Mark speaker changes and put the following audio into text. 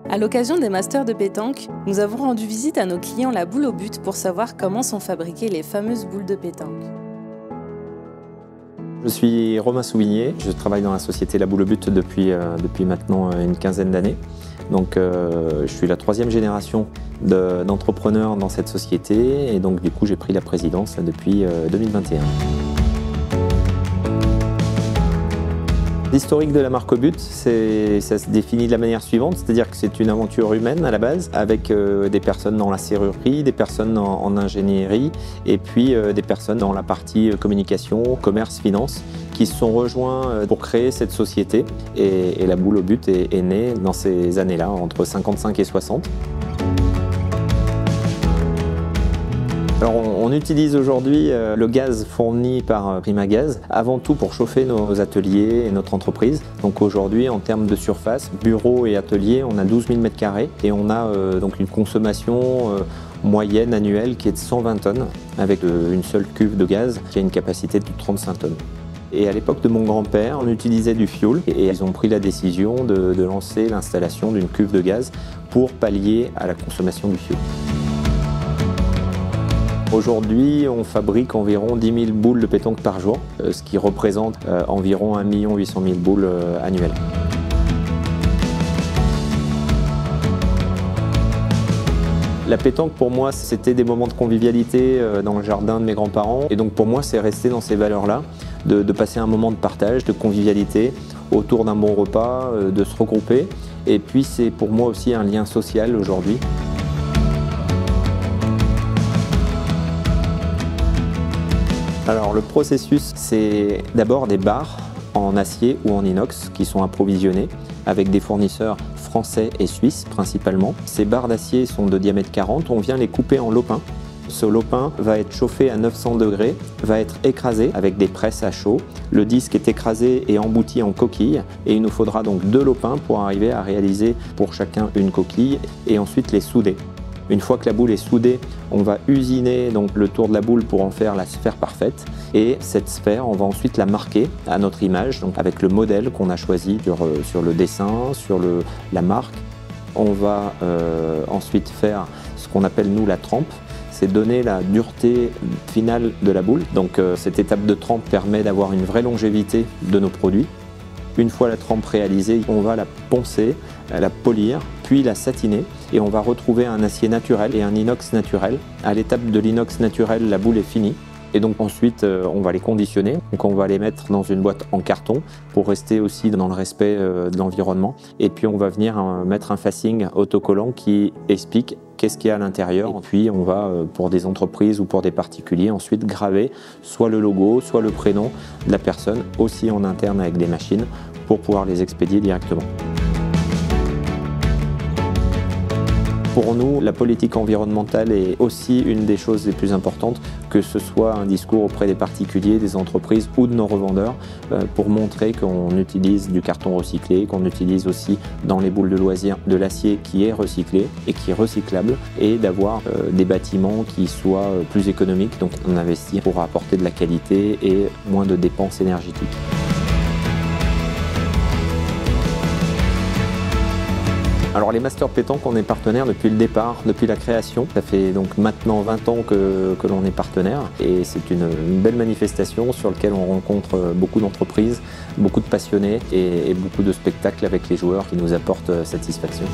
Speaker 1: À l'occasion des masters de pétanque, nous avons rendu visite à nos clients la boule au but pour savoir comment sont fabriquées les fameuses boules de pétanque.
Speaker 2: Je suis Romain Souvigné, je travaille dans la société La Boule au But depuis maintenant une quinzaine d'années. Donc je suis la troisième génération d'entrepreneurs dans cette société et donc du coup j'ai pris la présidence depuis 2021. L'historique de la marque au but, ça se définit de la manière suivante, c'est-à-dire que c'est une aventure humaine à la base, avec des personnes dans la serrurerie, des personnes en ingénierie, et puis des personnes dans la partie communication, commerce, finance, qui se sont rejoints pour créer cette société. Et la boule au but est née dans ces années-là, entre 55 et 60. Alors on utilise aujourd'hui le gaz fourni par Primagaz avant tout pour chauffer nos ateliers et notre entreprise. Donc aujourd'hui en termes de surface, bureau et atelier, on a 12 000 m² et on a donc une consommation moyenne annuelle qui est de 120 tonnes avec une seule cuve de gaz qui a une capacité de 35 tonnes. Et à l'époque de mon grand-père, on utilisait du fioul et ils ont pris la décision de lancer l'installation d'une cuve de gaz pour pallier à la consommation du fioul. Aujourd'hui, on fabrique environ 10 000 boules de pétanque par jour, ce qui représente environ 1 800 000 boules annuelles. La pétanque, pour moi, c'était des moments de convivialité dans le jardin de mes grands-parents. Et donc pour moi, c'est resté dans ces valeurs-là, de passer un moment de partage, de convivialité, autour d'un bon repas, de se regrouper. Et puis c'est pour moi aussi un lien social aujourd'hui. Alors le processus, c'est d'abord des barres en acier ou en inox qui sont approvisionnées avec des fournisseurs français et suisses principalement. Ces barres d'acier sont de diamètre 40, on vient les couper en lopin. Ce lopin va être chauffé à 900 degrés, va être écrasé avec des presses à chaud. Le disque est écrasé et embouti en coquille et il nous faudra donc 2 lopins pour arriver à réaliser pour chacun une coquille et ensuite les souder. Une fois que la boule est soudée, on va usiner donc le tour de la boule pour en faire la sphère parfaite. Et cette sphère, on va ensuite la marquer à notre image, donc avec le modèle qu'on a choisi sur le dessin, sur la marque. On va ensuite faire ce qu'on appelle nous la trempe. C'est donner la dureté finale de la boule. Donc cette étape de trempe permet d'avoir une vraie longévité de nos produits. Une fois la trempe réalisée, on va la poncer, la polir, puis la satiner et on va retrouver un acier naturel et un inox naturel. À l'étape de l'inox naturel, la boule est finie et donc ensuite on va les conditionner. Donc on va les mettre dans une boîte en carton pour rester aussi dans le respect de l'environnement et puis on va venir mettre un facing autocollant qui explique qu'est-ce qu'il y a à l'intérieur. Et puis on va, pour des entreprises ou pour des particuliers, ensuite graver soit le logo, soit le prénom de la personne, aussi en interne avec des machines, pour pouvoir les expédier directement. Pour nous, la politique environnementale est aussi une des choses les plus importantes, que ce soit un discours auprès des particuliers, des entreprises ou de nos revendeurs, pour montrer qu'on utilise du carton recyclé, qu'on utilise aussi dans les boules de loisirs de l'acier qui est recyclé et qui est recyclable, et d'avoir des bâtiments qui soient plus économiques, donc on investit pour apporter de la qualité et moins de dépenses énergétiques. Alors les Masters Pétanque, on est partenaire depuis le départ, depuis la création. Ça fait donc maintenant 20 ans que l'on est partenaire et c'est une belle manifestation sur laquelle on rencontre beaucoup d'entreprises, beaucoup de passionnés et beaucoup de spectacles avec les joueurs qui nous apportent satisfaction.